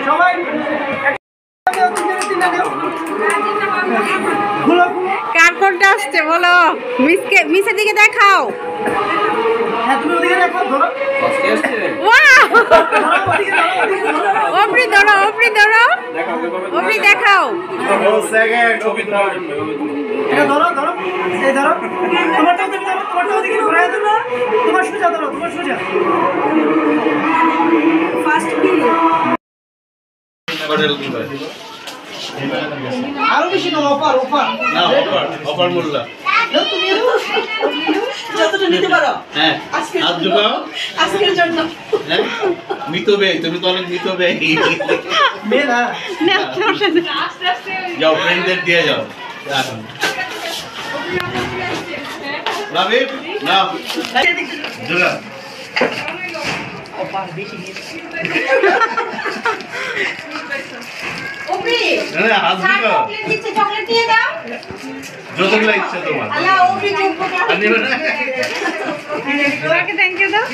সবাই কার কোনটা আসছে বলো? মিসের দিকে দেখাও। ওপরি ধরো, ওপরি ধরো, ওপরি দেখাও। তোমার সোজা ধরো, তোমার সোজা ফার্স্ট আরো বেশি দাও। অফার অফার না, অফার মূল্য তুমি যতটা নিতে পারো। হ্যাঁ, আজ ঢুকাও আজকের জন্য। হ্যাঁ, মৃত ব্যয়, তুমি তো অনেক মৃত ব্যয়। মেলা যাও, ফ্রেন্ডদের দিয়ে যাও। এখন রাবি না ঢুকা অফার বেশি নিয়েছে। চকলেট দিয়ে দাও। যতগুলো ইচ্ছা তোমার। থ্যাংক ইউ দাও।